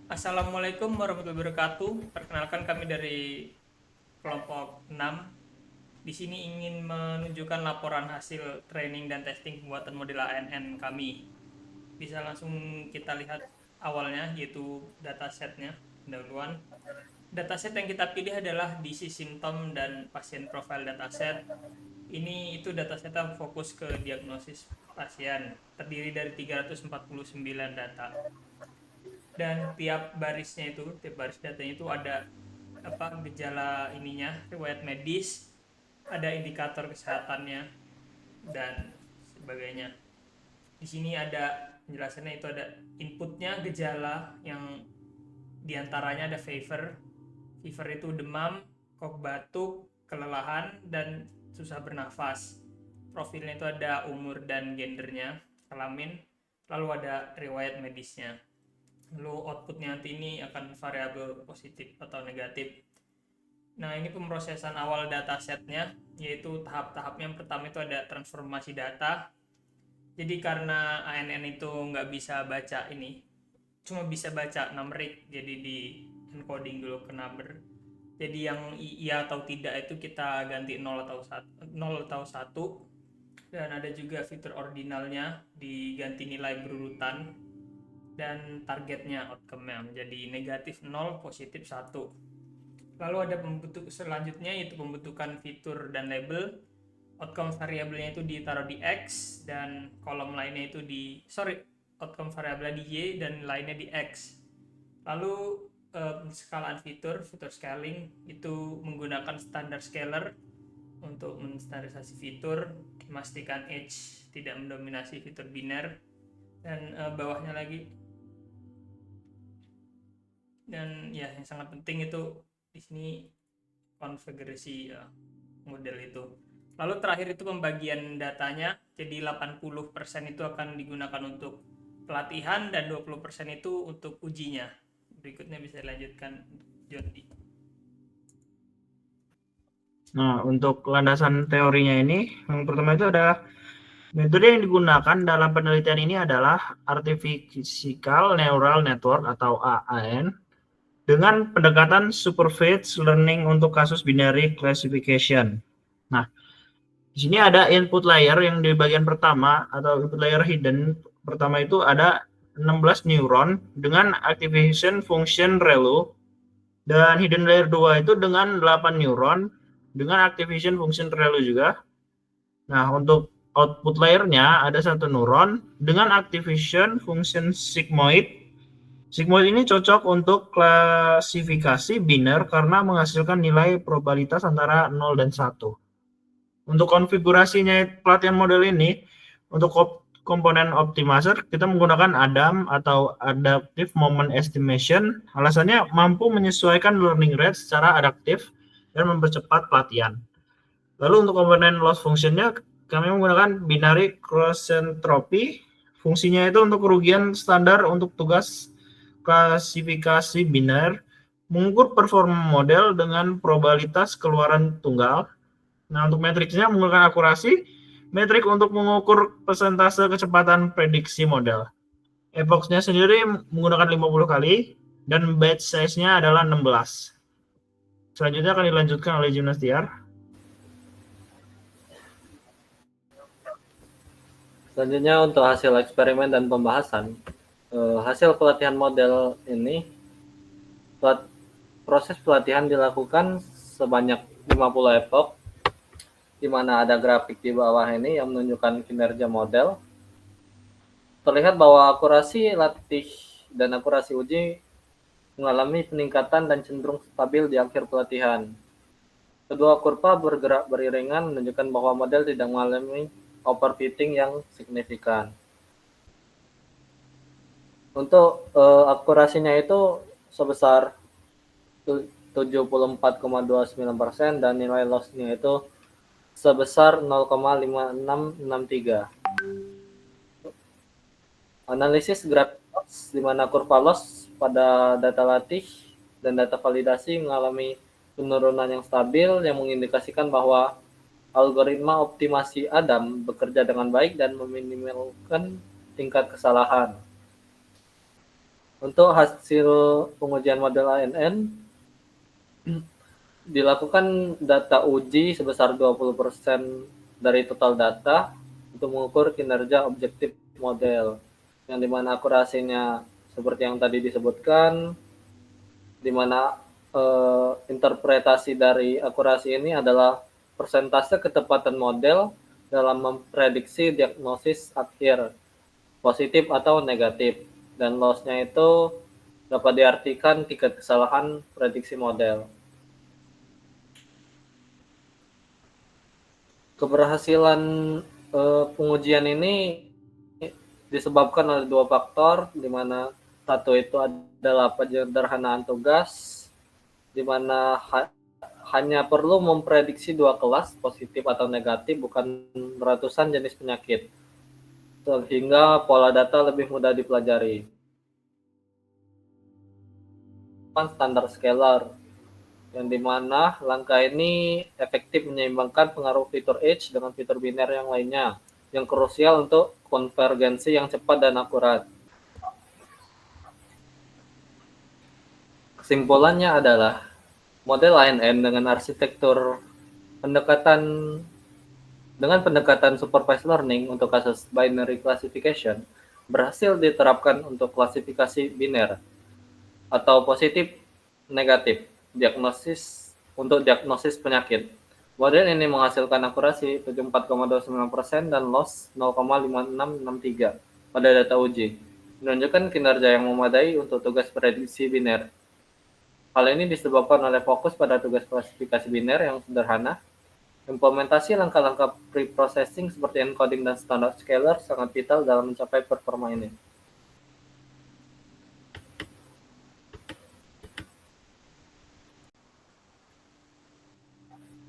Assalamualaikum warahmatullahi wabarakatuh. Perkenalkan kami dari kelompok 6. Di sini ingin menunjukkan laporan hasil training dan testing pembuatan model ANN kami. Bisa langsung kita lihat awalnya, yaitu datasetnya. Pendahuluan. Dataset yang kita pilih adalah disease symptom dan pasien profile dataset. Itu dataset yang fokus ke diagnosis pasien. Terdiri dari 349 data. Dan tiap baris datanya itu ada gejala ininya, riwayat medis, ada indikator kesehatannya dan sebagainya. Di sini ada penjelasannya, itu ada inputnya gejala yang diantaranya ada fever. Fever itu demam, kok batuk, kelelahan, dan susah bernafas. Profilnya itu ada umur dan gendernya, kelamin, lalu ada riwayat medisnya. Lalu outputnya nanti ini akan variabel positif atau negatif. Nah, ini pemrosesan awal datasetnya, yaitu tahap-tahapnya. Yang pertama itu ada transformasi data. Jadi karena ANN itu nggak bisa baca ini, cuma bisa baca numerik, jadi di encoding dulu ke number. Jadi yang iya atau tidak itu kita ganti 0 atau 1, 0 atau 1. Dan ada juga fitur ordinalnya, diganti nilai berurutan. Dan targetnya, outcome-nya menjadi negatif 0, positif 1. Lalu ada selanjutnya, yaitu pembentukan fitur dan label. Outcome variabelnya itu ditaruh di X, dan kolom lainnya itu outcome variabelnya di Y dan lainnya di X. Lalu skalaan fitur scaling itu menggunakan standar scaler untuk menstandarisasi fitur, memastikan edge tidak mendominasi fitur biner. Dan bawahnya lagi, dan ya yang sangat penting itu di sini konfigurasi model itu. Lalu terakhir itu pembagian datanya, jadi 80% itu akan digunakan untuk pelatihan dan 20% itu untuk ujinya. Berikutnya bisa dilanjutkan, Jody. Nah, untuk landasan teorinya ini, yang pertama itu adalah metode yang digunakan dalam penelitian ini adalah Artificial Neural Network atau AAN dengan pendekatan Supervised Learning untuk kasus binary classification. Nah, di sini ada input layer yang di bagian pertama atau input layer hidden. Pertama itu ada 16 neuron dengan activation function ReLU, dan hidden layer 2 itu dengan 8 neuron dengan activation function ReLU juga. Nah, untuk output layernya ada satu neuron dengan activation function sigmoid. Sigmoid ini cocok untuk klasifikasi biner karena menghasilkan nilai probabilitas antara 0 dan 1. Untuk konfigurasinya pelatihan model ini, untuk komponen optimizer kita menggunakan ADAM atau Adaptive Moment Estimation. Alasannya mampu menyesuaikan learning rate secara adaptif dan mempercepat pelatihan. Lalu untuk komponen loss functionnya kami menggunakan binary cross entropy. Fungsinya itu untuk kerugian standar untuk tugas klasifikasi biner, mengukur performa model dengan probabilitas keluaran tunggal. Nah, untuk matriksnya menggunakan akurasi, metrik untuk mengukur persentase kecepatan prediksi model. Epoch-nya sendiri menggunakan 50 kali, dan batch size-nya adalah 16. Selanjutnya akan dilanjutkan oleh Gymnastiar. Selanjutnya untuk hasil eksperimen dan pembahasan. Hasil pelatihan model ini, proses pelatihan dilakukan sebanyak 50 epoch, di mana ada grafik di bawah ini yang menunjukkan kinerja model. Terlihat bahwa akurasi latih dan akurasi uji mengalami peningkatan dan cenderung stabil di akhir pelatihan. Kedua kurva bergerak beriringan menunjukkan bahwa model tidak mengalami overfitting yang signifikan. Untuk akurasinya itu sebesar 74,29% dan nilai loss-nya itu sebesar 0,5663. Analisis grafik loss, di mana kurva loss pada data latih dan data validasi mengalami penurunan yang stabil yang mengindikasikan bahwa algoritma optimasi ADAM bekerja dengan baik dan meminimalkan tingkat kesalahan. Untuk hasil pengujian model ANN dilakukan data uji sebesar 20% dari total data untuk mengukur kinerja objektif model, yang dimana akurasinya seperti yang tadi disebutkan, dimana interpretasi dari akurasi ini adalah persentase ketepatan model dalam memprediksi diagnosis akhir, positif atau negatif, dan loss-nya itu dapat diartikan tingkat kesalahan prediksi model. Keberhasilan pengujian ini disebabkan oleh dua faktor, di mana satu itu adalah penyederhanaan tugas, di mana hanya perlu memprediksi 2 kelas, positif atau negatif, bukan ratusan jenis penyakit, sehingga pola data lebih mudah dipelajari. Standar scalar, yang dimana langkah ini efektif menyeimbangkan pengaruh fitur edge dengan fitur biner yang lainnya, yang krusial untuk konvergensi yang cepat dan akurat. Kesimpulannya adalah model ANN dengan arsitektur pendekatan supervised learning untuk kasus binary classification berhasil diterapkan untuk klasifikasi biner atau positif negatif diagnosis untuk diagnosis penyakit. Model ini menghasilkan akurasi 74,29% dan loss 0,5663 pada data uji, menunjukkan kinerja yang memadai untuk tugas prediksi biner. Hal ini disebabkan oleh fokus pada tugas klasifikasi biner yang sederhana. Implementasi langkah-langkah pre-processing seperti encoding dan standard scalar sangat vital dalam mencapai performa ini.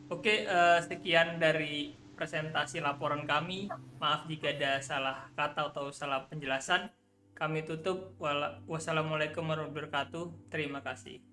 Oke, sekian dari presentasi laporan kami. Maaf jika ada salah kata atau salah penjelasan. Kami tutup. Wassalamualaikum warahmatullahi wabarakatuh. Terima kasih.